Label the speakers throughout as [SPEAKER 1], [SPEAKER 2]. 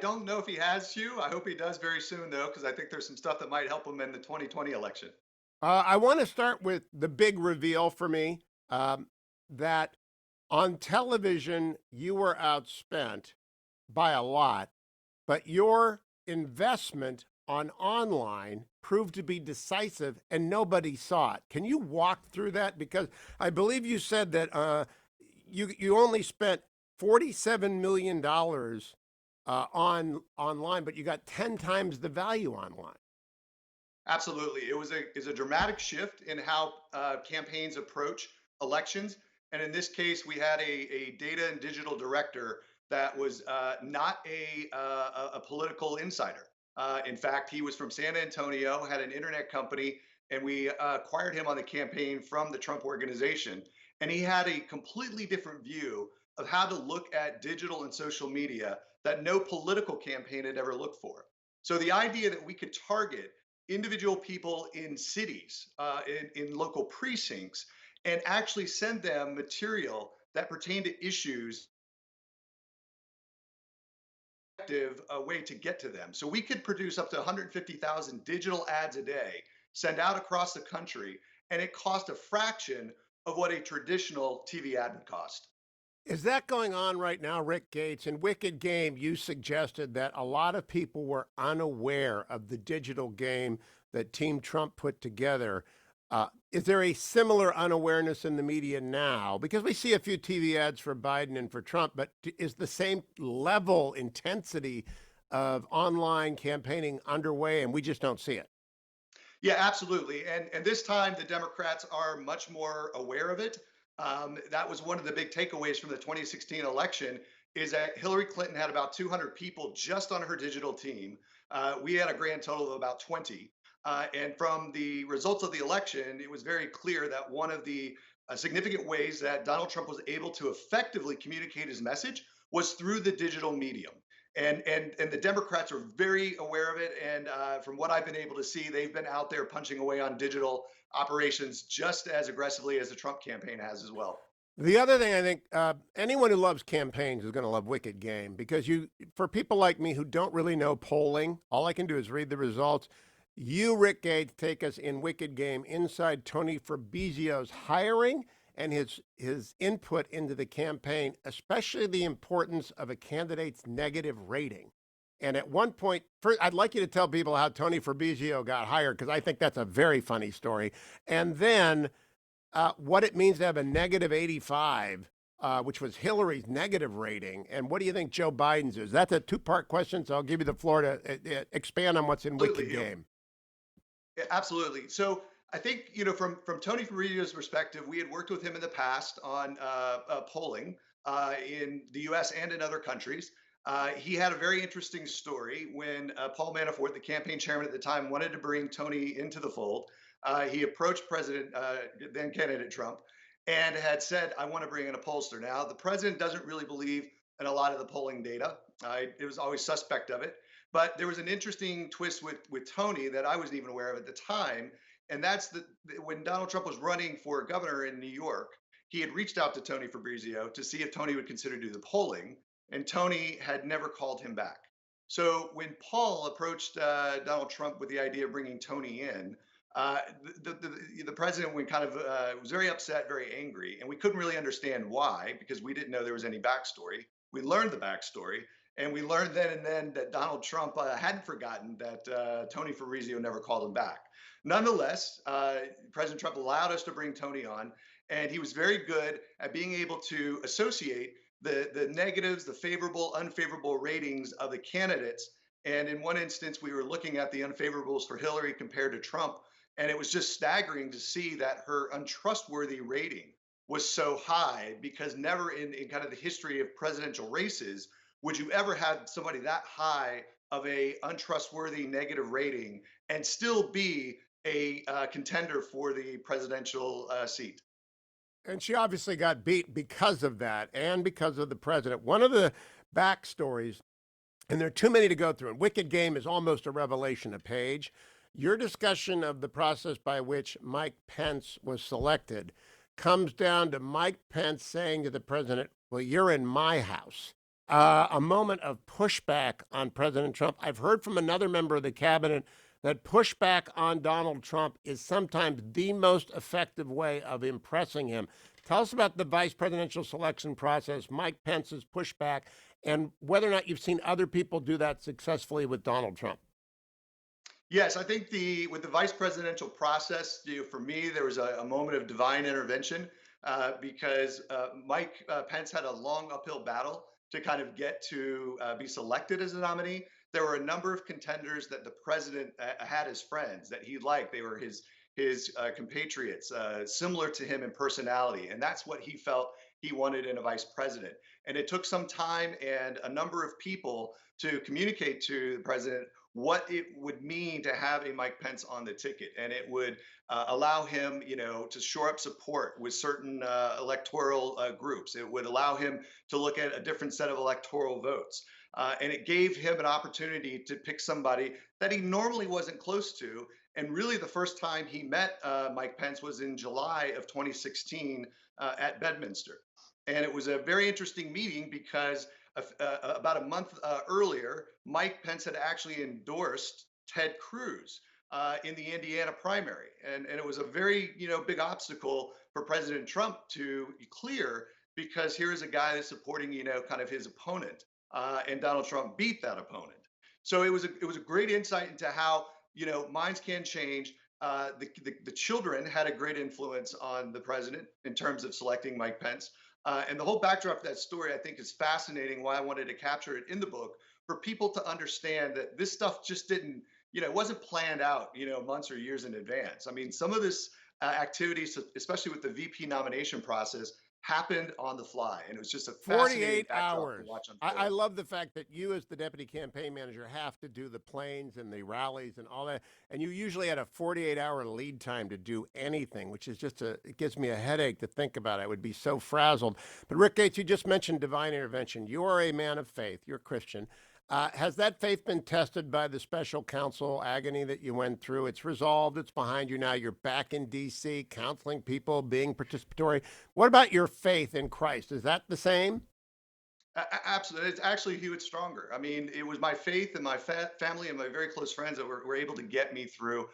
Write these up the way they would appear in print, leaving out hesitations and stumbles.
[SPEAKER 1] Don't know if he has, Hugh. I hope he does very soon, though, because I think there's some stuff that might help him in the 2020 election.
[SPEAKER 2] I want to start with the big reveal for me um, that on television you were outspent by a lot, but your investment on online proved to be decisive and nobody saw it. Can you walk through that? Because I believe you said that you only spent $47 million on online, but you got 10 times the value online.
[SPEAKER 1] Absolutely. It was a dramatic shift in how campaigns approach elections. And in this case, we had a data and digital director that was not a political insider. In fact, he was from San Antonio, had an internet company, and we acquired him on the campaign from the Trump organization. And he had a completely different view of how to look at digital and social media that no political campaign had ever looked for. So the idea that we could target individual people in cities, in local precincts, and actually send them material that pertain to issues, a way to get to them. So we could produce up to 150,000 digital ads a day, send out across the country, and it cost a fraction of what a traditional TV ad would cost.
[SPEAKER 2] Is that going on right now, Rick Gates? In Wicked Game, you suggested that a lot of people were unaware of the digital game that Team Trump put together. Is there a similar unawareness in the media now? Because we see a few TV ads for Biden and for Trump, but is the same level intensity of online campaigning underway and we just don't see it?
[SPEAKER 1] Yeah, absolutely. And this time the Democrats are much more aware of it. That was one of the big takeaways from the 2016 election is that Hillary Clinton had about 200 people just on her digital team. We had a grand total of about 20. And from the results of the election, it was very clear that one of the significant ways that Donald Trump was able to effectively communicate his message was through the digital medium. And the Democrats are very aware of it. And from what I've been able to see, they've been out there punching away on digital operations just as aggressively as the Trump campaign has as well.
[SPEAKER 2] The other thing I think anyone who loves campaigns is going to love Wicked Game because for people like me who don't really know polling, all I can do is read the results. You, Rick Gates, take us in Wicked Game inside Tony Fabrizio's hiring and his input into the campaign, especially the importance of a candidate's negative rating. And at one point, first, I'd like you to tell people how Tony Fabrizio got hired because I think that's a very funny story. And then what it means to have a negative 85, which was Hillary's negative rating, and what do you think Joe Biden's is? That's a two-part question, so I'll give you the floor to expand on what's in Wicked
[SPEAKER 1] Absolutely,
[SPEAKER 2] Game.
[SPEAKER 1] yeah, absolutely. So I think from Tony Fabrizio's perspective, we had worked with him in the past on polling in the U.S. and in other countries. He had a very interesting story when Paul Manafort, the campaign chairman at the time, wanted to bring Tony into the fold. He approached President, then candidate Trump, and had said, "I want to bring in a pollster." Now, the president doesn't really believe in a lot of the polling data. It was always suspect of it. But there was an interesting twist with Tony that I wasn't even aware of at the time, and that's that when Donald Trump was running for governor in New York, he had reached out to Tony Fabrizio to see if Tony would consider do the polling, and Tony had never called him back. So when Paul approached Donald Trump with the idea of bringing Tony in, the president went kind of was very upset, very angry, and we couldn't really understand why because we didn't know there was any backstory. We learned the backstory, and we learned then and then that Donald Trump hadn't forgotten that Tony Fabrizio never called him back. Nonetheless, President Trump allowed us to bring Tony on, and he was very good at being able to associate the negatives, the favorable, unfavorable ratings of the candidates. And in one instance, we were looking at the unfavorables for Hillary compared to Trump, and it was just staggering to see that her untrustworthy rating was so high because never in kind of the history of presidential races would you ever have somebody that high of a untrustworthy negative rating and still be a contender for the presidential seat.
[SPEAKER 2] And she obviously got beat because of that and because of the president. One of the backstories, and there are too many to go through, and Wicked Game is almost a revelation a page. Your discussion of the process by which Mike Pence was selected comes down to Mike Pence saying to the president, "Well, you're in my house." a moment of pushback on President Trump. I've heard from another member of the cabinet that pushback on Donald Trump is sometimes the most effective way of impressing him. Tell us about the vice presidential selection process, Mike Pence's pushback, and whether or not you've seen other people do that successfully with Donald Trump.
[SPEAKER 1] Yes, I think the with the vice presidential process, for me, there was a moment of divine intervention because Mike Pence had a long uphill battle to kind of get to be selected as a nominee. There were a number of contenders that the president had as friends that he liked. They were his compatriots, similar to him in personality, and that's what he felt he wanted in a vice president. And it took some time and a number of people to communicate to the president what it would mean to have a Mike Pence on the ticket, and it would allow him, to shore up support with certain electoral groups. It would allow him to look at a different set of electoral votes, and it gave him an opportunity to pick somebody that he normally wasn't close to. And really, the first time he met Mike Pence was in July of 2016 at Bedminster, and it was a very interesting meeting because about a month earlier, Mike Pence had actually endorsed Ted Cruz in the Indiana primary, and it was a very big obstacle for President Trump to clear because here is a guy that's supporting kind of his opponent, and Donald Trump beat that opponent. So it was a great insight into how minds can change. The children had a great influence on the president in terms of selecting Mike Pence. And the whole backdrop of that story, I think, is fascinating. Why I wanted to capture it in the book for people to understand that this stuff just didn't, it wasn't planned out, months or years in advance. I mean, some of this activity, especially with the VP nomination process, happened on the fly, and it was just a fascinating
[SPEAKER 2] 48
[SPEAKER 1] backdrop to
[SPEAKER 2] hours.
[SPEAKER 1] watch
[SPEAKER 2] I
[SPEAKER 1] unfold.
[SPEAKER 2] love the fact that you, as the deputy campaign manager, have to do the planes and the rallies and all that. And you usually had a 48-hour lead time to do anything, which is it gives me a headache to think about. I would be so frazzled. But Rick Gates, you just mentioned divine intervention. You are a man of faith, you're a Christian. Has that faith been tested by the special counsel agony that you went through? It's resolved. It's behind you now. You're back in D.C., counseling people, being participatory. What about your faith in Christ? Is that the same?
[SPEAKER 1] Absolutely. It's actually huge stronger. I mean, it was my faith and my family and my very close friends that were able to get me through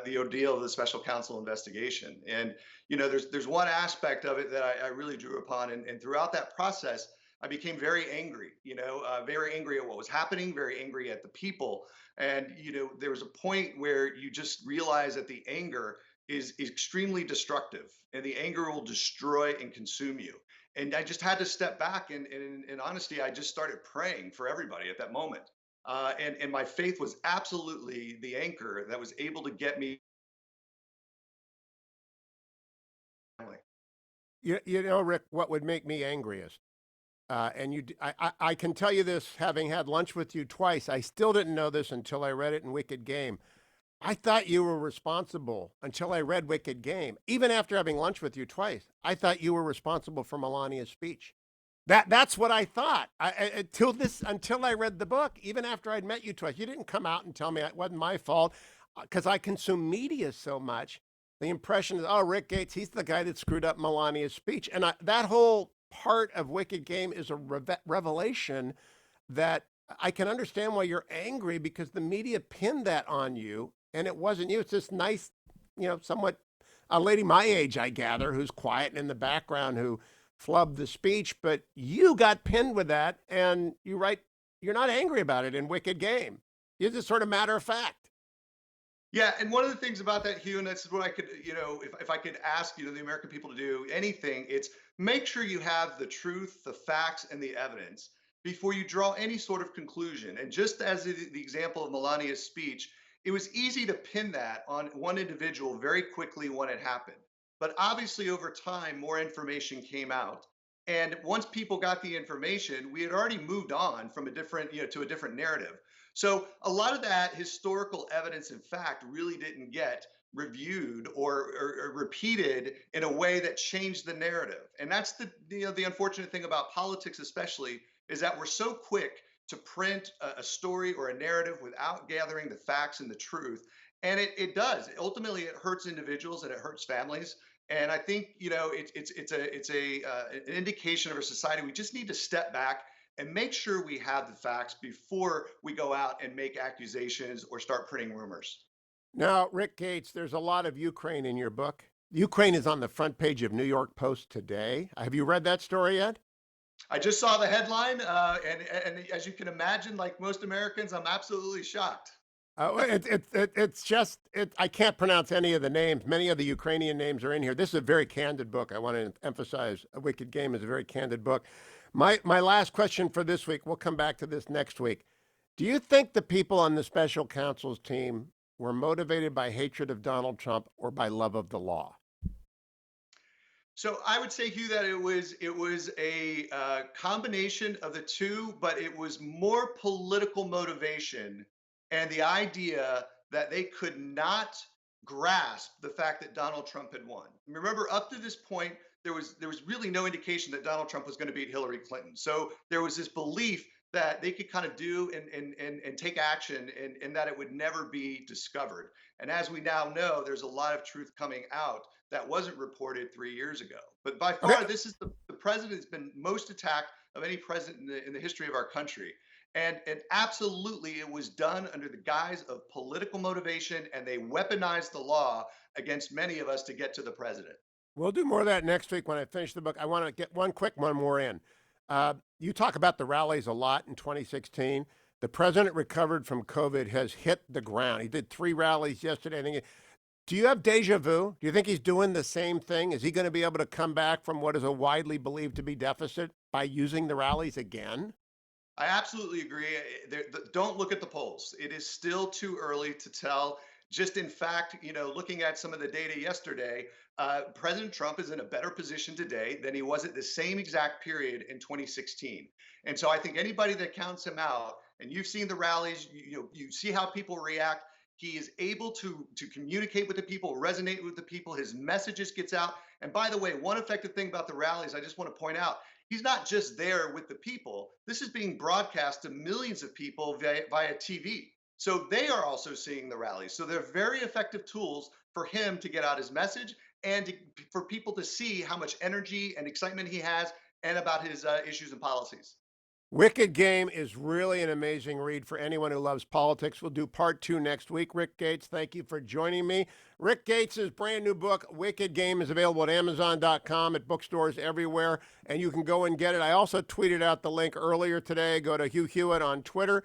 [SPEAKER 1] the ordeal of the special counsel investigation. And, there's one aspect of it that I really drew upon. And throughout that process, I became very angry, very angry at what was happening, very angry at the people. And, there was a point where you just realize that the anger is extremely destructive and the anger will destroy and consume you. And I just had to step back, and in honesty, I just started praying for everybody at that moment. And my faith was absolutely the anchor that was able to get me.
[SPEAKER 2] Rick, what would make me angriest? I can tell you this, having had lunch with you twice, I still didn't know this until I read it in Wicked Game. I thought you were responsible until I read Wicked Game. Even after having lunch with you twice, I thought you were responsible for Melania's speech. That's what I thought. Until I read the book. Even after I'd met you twice, you didn't come out and tell me it wasn't my fault because I consume media so much. The impression is, oh, Rick Gates, he's the guy that screwed up Melania's speech, and that whole part of Wicked Game is a revelation that I can understand why you're angry because the media pinned that on you and it wasn't you. It's this nice, somewhat a lady my age, I gather, who's quiet and in the background who flubbed the speech, but you got pinned with that and you write, you're not angry about it in Wicked Game. You're just sort of matter of fact.
[SPEAKER 1] Yeah, and one of the things about that, Hugh, and that's what I could, if I could ask, the American people to do anything, it's make sure you have the truth, the facts, and the evidence before you draw any sort of conclusion. And just as the example of Melania's speech, it was easy to pin that on one individual very quickly when it happened. But obviously, over time, more information came out. And once people got the information, we had already moved on from a different, to a different narrative. So a lot of that historical evidence and fact really didn't get reviewed or repeated in a way that changed the narrative. And that's the unfortunate thing about politics, especially, is that we're so quick to print a story or a narrative without gathering the facts and the truth. And it does. Ultimately, it hurts individuals and it hurts families. And I think it's an indication of our society. We just need to step back and make sure we have the facts before we go out and make accusations or start printing rumors.
[SPEAKER 2] Now, Rick Gates, there's a lot of Ukraine in your book. Ukraine is on the front page of New York Post today. Have you read that story yet?
[SPEAKER 1] I just saw the headline, and as you can imagine, like most Americans, I'm absolutely shocked.
[SPEAKER 2] It's just I can't pronounce any of the names. Many of the Ukrainian names are in here. This is a very candid book. I want to emphasize, A Wicked Game is a very candid book. My last question for this week. We'll come back to this next week. Do you think the people on the special counsel's team were motivated by hatred of Donald Trump or by love of the law?
[SPEAKER 1] So I would say, Hugh, that it was a combination of the two, but it was more political motivation and the idea that they could not grasp the fact that Donald Trump had won. Remember, up to this point, there was really no indication that Donald Trump was going to beat Hillary Clinton. So there was this belief that they could kind of do and take action, and that it would never be discovered. And as we now know, there's a lot of truth coming out that wasn't reported 3 years ago. But by
[SPEAKER 2] Okay.
[SPEAKER 1] far, this is the president that's been most attacked of any president in the history of our country. And absolutely, it was done under the guise of political motivation, and they weaponized the law against many of us to get to the president.
[SPEAKER 2] We'll do more of that next week when I finish the book. I want to get one quick one more in. You talk about the rallies a lot in 2016. The president recovered from COVID has hit the ground. He did 3 rallies yesterday. Do you have deja vu? Do you think he's doing the same thing? Is he going to be able to come back from what is a widely believed to be deficit by using the rallies again?
[SPEAKER 1] I absolutely agree. Don't look at the polls. It is still too early to tell. Just in fact, looking at some of the data yesterday, President Trump is in a better position today than he was at the same exact period in 2016. And so I think anybody that counts him out, and you've seen the rallies, you see how people react. He is able to communicate with the people, resonate with the people. His messages gets out. And by the way, one effective thing about the rallies, I just want to point out, he's not just there with the people. This is being broadcast to millions of people via TV. So they are also seeing the rallies. So they're very effective tools for him to get out his message and for people to see how much energy and excitement he has and about his issues and policies.
[SPEAKER 2] Wicked Game is really an amazing read for anyone who loves politics. We'll do part 2 next week. Rick Gates, thank you for joining me. Rick Gates' brand new book, Wicked Game, is available at Amazon.com, at bookstores everywhere, and you can go and get it. I also tweeted out the link earlier today. Go to Hugh Hewitt on Twitter.